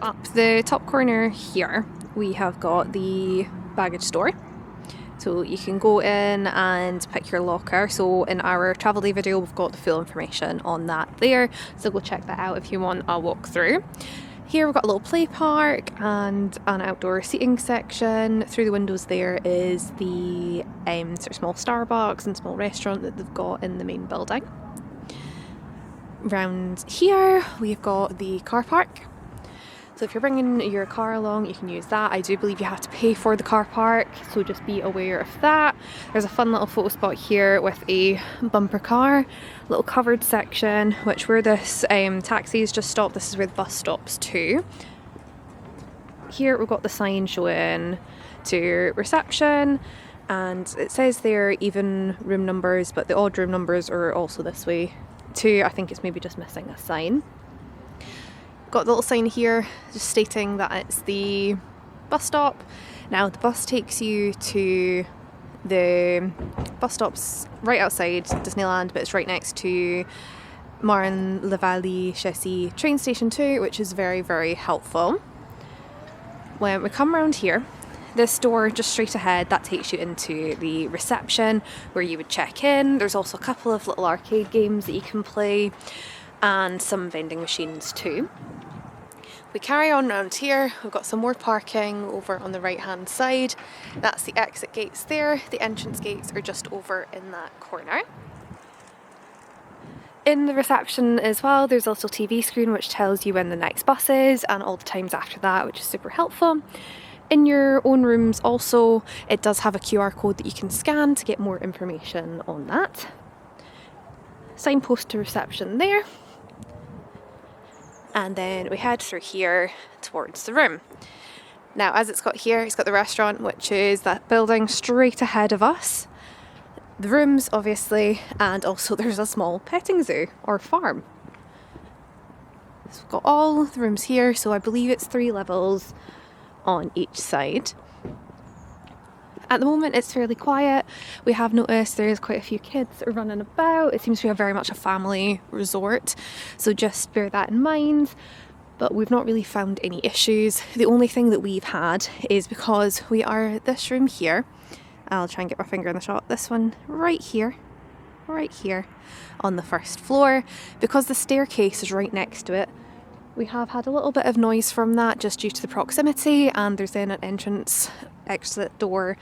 up the top corner here, we have got the baggage store. So you can go in and pick your locker. So in our travel day video, we've got the full information on that there. So go check that out if you want a walk through. Here we've got a little play park and an outdoor seating section. Through the windows there is the sort of small Starbucks and small restaurant that they've got in the main building. Round here we've got the car park. So if you're bringing your car along, you can use that. I do believe you have to pay for the car park, so just be aware of that. There's a fun little photo spot here with a bumper car, little covered section, which where this taxis just stop, this is where the bus stops too. Here we've got the sign showing to reception, and it says there even room numbers, but the odd room numbers are also this way too. I think it's maybe just missing a sign. Got the little sign here just stating that it's the bus stop. Now the bus takes you to the bus stops right outside Disneyland, but it's right next to Campanile Val de France train station too, which is very, very helpful. When we come around here, this door just straight ahead, that takes you into the reception where you would check in. There's also a couple of little arcade games that you can play and some vending machines too. We carry on around here, we've got some more parking over on the right hand side. That's the exit gates there. The entrance gates are just over in that corner. In the reception as well, there's a little TV screen which tells you when the next bus is and all the times after that, which is super helpful. In your own rooms also, it does have a QR code that you can scan to get more information on that. Signpost to reception there. And then we head through here towards the room. Now, as it's got here, it's got the restaurant, which is that building straight ahead of us. The rooms, obviously, and also there's a small petting zoo or farm. So we've got all the rooms here, so I believe it's 3 levels on each side. At the moment it's fairly quiet. We have noticed there's quite a few kids running about. It seems to be very much a family resort, so just bear that in mind. But we've not really found any issues. The only thing that we've had is because we are this room here. I'll try and get my finger in the shot. This one right here on the first floor. Because the staircase is right next to it, we have had a little bit of noise from that just due to the proximity, and there's then an entrance exit door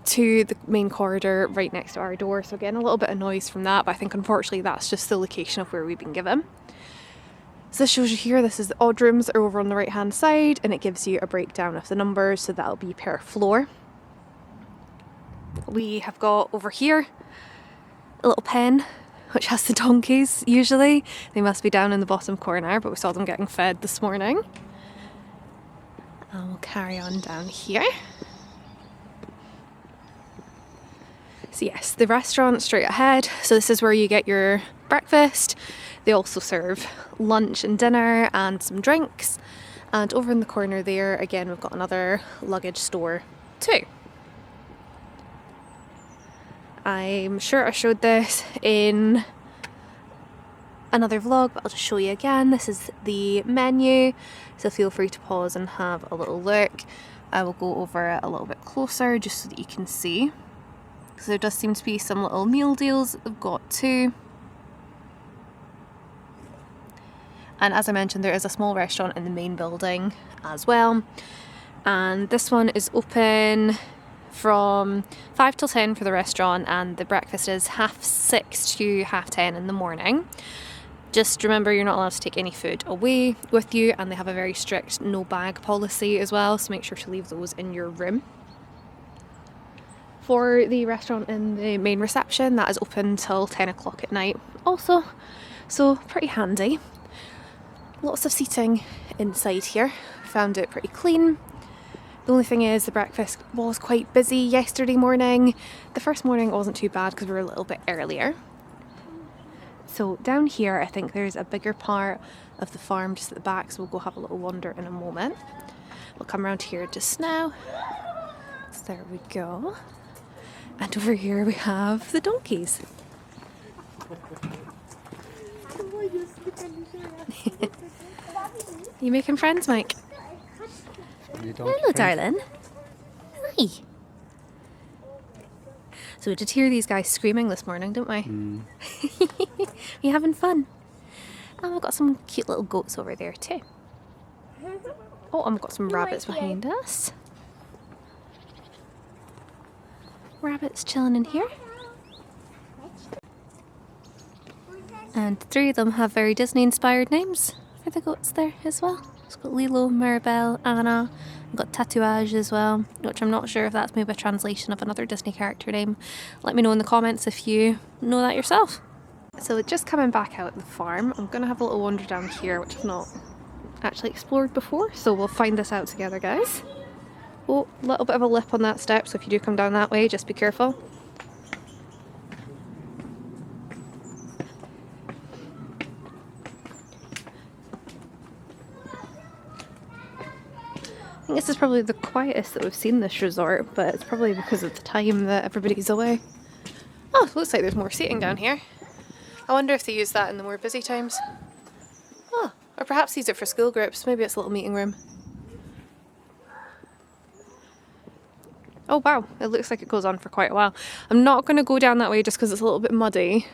to the main corridor right next to our door, so again a little bit of noise from that, but I think unfortunately that's just the location of where we've been given. So this shows you here, this is the odd rooms that are over on the right hand side, and it gives you a breakdown of the numbers, so that'll be per floor. We have got over here a little pen which has the donkeys. Usually they must be down in the bottom corner, but we saw them getting fed this morning. And we'll carry on down here. So yes, the restaurant straight ahead. So this is where you get your breakfast. They also serve lunch and dinner and some drinks. And over in the corner there, again, we've got another luggage store too. I'm sure I showed this in another vlog, but I'll just show you again. This is the menu, so feel free to pause and have a little look. I will go over it a little bit closer just so that you can see. So there does seem to be some little meal deals that they've got too. And as I mentioned, there is a small restaurant in the main building as well. And this one is open from 5 till 10 for the restaurant, and the breakfast is 6:30 to 10:30 in the morning. Just remember, you're not allowed to take any food away with you, and they have a very strict no bag policy as well, so make sure to leave those in your room. For the restaurant in the main reception, that is open till 10 o'clock at night also, so pretty handy. Lots of seating inside here, found it pretty clean. The only thing is the breakfast was quite busy yesterday morning. The first morning wasn't too bad because we were a little bit earlier. So down here I think there's a bigger part of the farm just at the back, so we'll go have a little wander in a moment. We'll come around here just now. So there we go. And over here we have the donkeys. You making friends, Mike? Hello, darling. Hi. So we did hear these guys screaming this morning, didn't we? You having fun? And we've got some cute little goats over there too. Oh, and we've got some rabbits behind us. Rabbits chilling in here. And 3 of them have very Disney-inspired names for the goats there as well. It's got Lilo, Maribel, Anna. We've got Tatouage as well, which I'm not sure if that's maybe a translation of another Disney character name. Let me know in the comments if you know that yourself. So just coming back out the farm, I'm going to have a little wander down here, which I've not actually explored before. So we'll find this out together, guys. Oh, a little bit of a lip on that step, so if you do come down that way, just be careful. I think this is probably the quietest that we've seen this resort, but it's probably because of the time that everybody's away. Oh, it looks like there's more seating down here. I wonder if they use that in the more busy times. Oh, or perhaps use it for school groups. Maybe it's a little meeting room. Oh wow, it looks like it goes on for quite a while. I'm not going to go down that way just because it's a little bit muddy.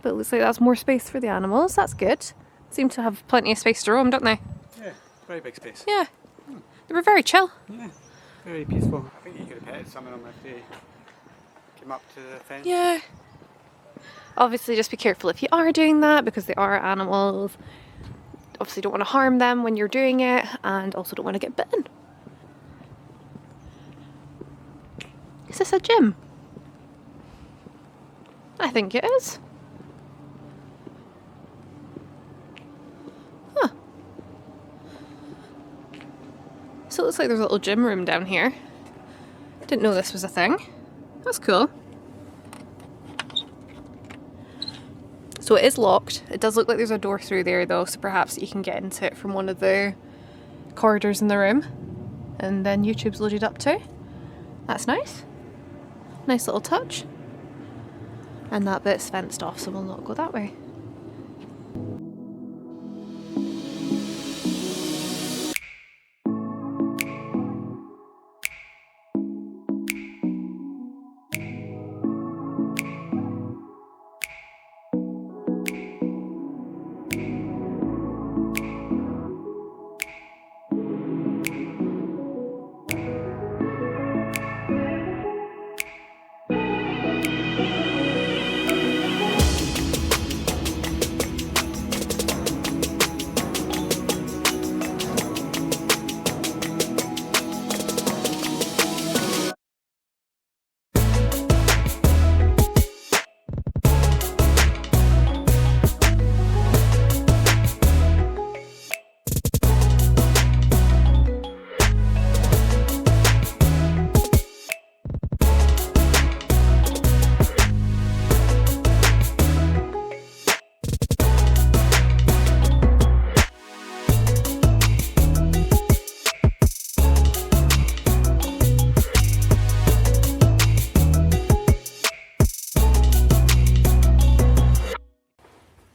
But it looks like that's more space for the animals. That's good. Seem to have plenty of space to roam, don't they? Yeah, very big space. Yeah. They were very chill. Yeah, very peaceful. I think you could have petted some of them if they came up to the fence. Yeah. Obviously just be careful if you are doing that because they are animals. Obviously don't want to harm them when you're doing it and also don't want to get bitten. Is this a gym? I think it is. Huh. So it looks like there's a little gym room down here. Didn't know this was a thing. That's cool. So it is locked. It does look like there's a door through there though, so perhaps you can get into it from one of the corridors in the room. And then YouTube's loaded up too. That's nice. Nice little touch. And that bit's fenced off, so we'll not go that way.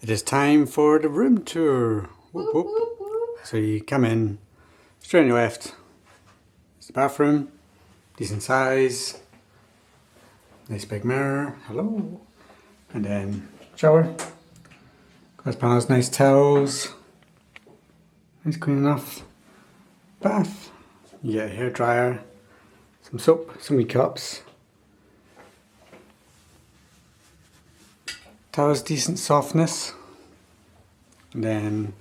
It is time for the room tour. Whoop, whoop. So you come in, straight on your left. It's the bathroom, decent size, nice big mirror, hello. And then shower, glass panels, nice towels, nice clean enough. Bath, you get a hair dryer, some soap, some wee cups. Towels, decent softness. And then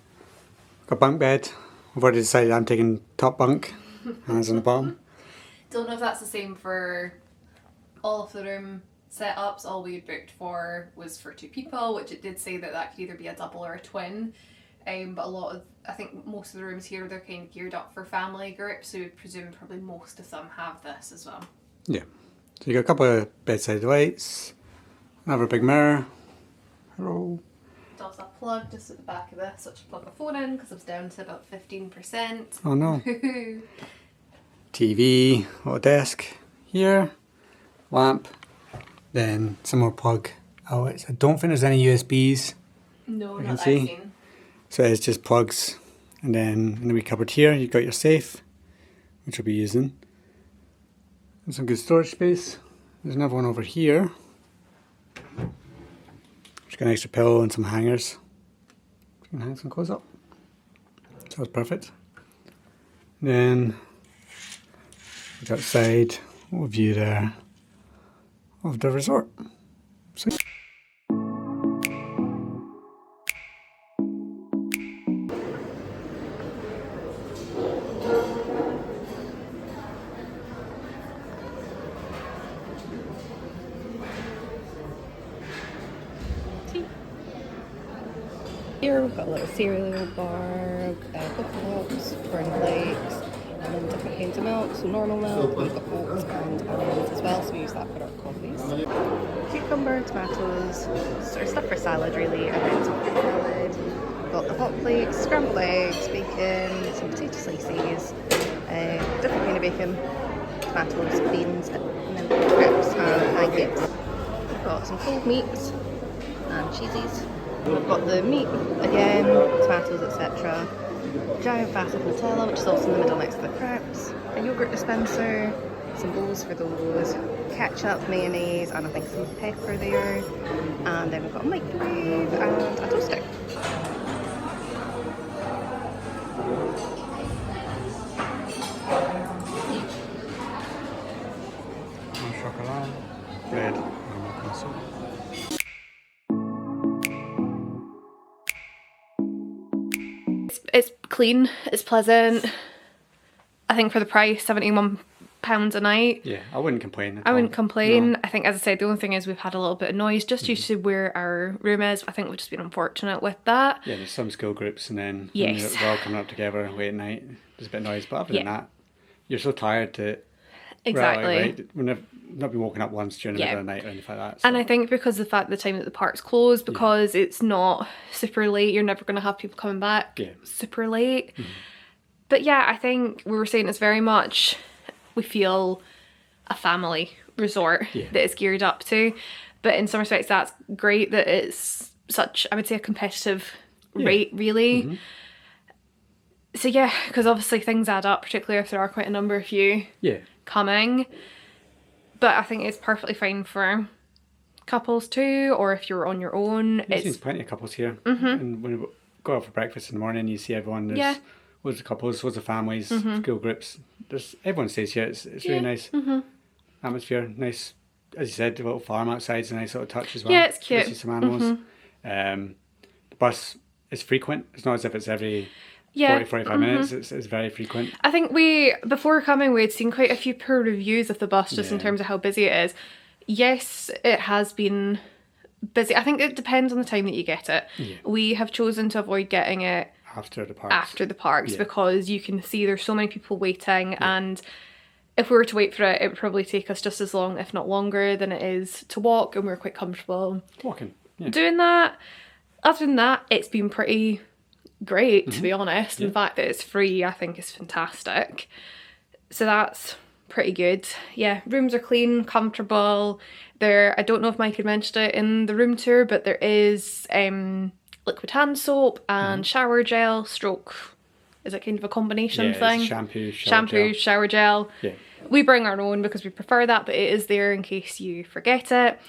got bunk bed. I've already decided I'm taking top bunk, hands on the bottom. Don't know if that's the same for all of the room setups. All we had booked for was for 2 people, which it did say that that could either be a double or a twin. But a lot of, I think most of the rooms here, they're kind of geared up for family groups, so we'd presume probably most of them have this as well. Yeah. So you got a couple of bedside lights, another big mirror. Hello. Also a plug just at the back of this, which I plug my phone in because I was down to about 15%. Oh no. TV, little desk here, lamp, then some more plug outlets. I don't think there's any USBs. No, I not can that see. I've seen. So it's just plugs And then in the wee cupboard here, you've got your safe, which we'll be using. And some good storage space. There's another one over here. Just got an extra pillow and some hangers. You can hang some clothes up. So that's perfect. Then, look outside, what view there of the resort. So, here we've got a little cereal bar, coconuts, cornflakes, and then different kinds of milk, so normal milk, we've got oats and almonds as well, so we use that for our coffees. Cucumber, tomatoes, sort of stuff for salad really, and then some fruit salad. We've got the hot plates, scrambled eggs, bacon, some potato slices, different kind of bacon, tomatoes, beans, and then crepes and pancakes. We've got some cold meats and cheesies. We've got the meat again, tomatoes, etc. Giant vat of Nutella, which is also in the middle next to the crepes. A yogurt dispenser, some bowls for those, ketchup, mayonnaise, and I think some pepper there. And then we've got a microwave and a toaster. chocolate, bread, and castle. It's clean, it's pleasant. I think for the price, £71 a night. Yeah, I wouldn't complain. I wouldn't complain. No. I think, as I said, the only thing is we've had a little bit of noise just due to where our room is. I think we've just been unfortunate with that. Yeah, there's some school groups, and then Yes. when they're all coming up together late at night, there's a bit of noise. But other than that, you're so tired to Exactly. right? We've not been woken up once during the middle of the night or anything like that. So. And I think because of the fact the time that the park's closed, because it's not super late, you're never going to have people coming back super late. Mm-hmm. But yeah, I think we were saying it's very much, we feel a family resort that it's geared up to. But in some respects, that's great that it's such, I would say, a competitive rate, really. Mm-hmm. So yeah, because obviously things add up, particularly if there are quite a number of you coming. But I think it's perfectly fine for couples too, or if you're on your own. It seems plenty of couples here. Mm-hmm. And when we go out for breakfast in the morning, you see everyone. There's loads of couples, loads of families, school groups. Everyone stays here. It's really nice atmosphere. Nice, as you said, the little farm outside's a nice little touch as well. Yeah, it's cute. You see some animals. The bus is frequent. It's not as if it's every 40-45 minutes. It's very frequent. I think before coming, we had seen quite a few poor reviews of the bus just in terms of how busy it is. Yes, it has been busy. I think it depends on the time that you get it. Yeah. We have chosen to avoid getting it after the parks because you can see there's so many people waiting, and if we were to wait for it, it would probably take us just as long, if not longer, than it is to walk, and we're quite comfortable walking doing that. Other than that, it's been pretty great, to be honest. The fact that it's free, I think, is fantastic. So that's pretty good. Yeah, rooms are clean, comfortable. I don't know if Mike had mentioned it in the room tour, but there is liquid hand soap and shower gel stroke. Is it kind of a combination thing? Shampoo, shower gel. Yeah. We bring our own because we prefer that, but it is there in case you forget it.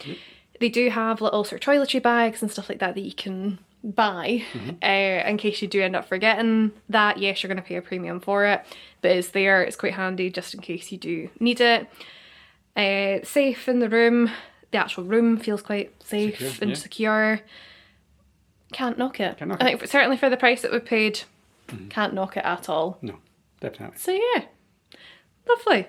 They do have little sort of toiletry bags and stuff like that you can buy in case you do end up forgetting that. Yes, you're going to pay a premium for it, but it's there. It's quite handy just in case you do need it. Safe in the room. The actual room feels quite safe and secure. Can't knock it. I think certainly for the price that we paid, can't knock it at all. No, definitely. So yeah, lovely.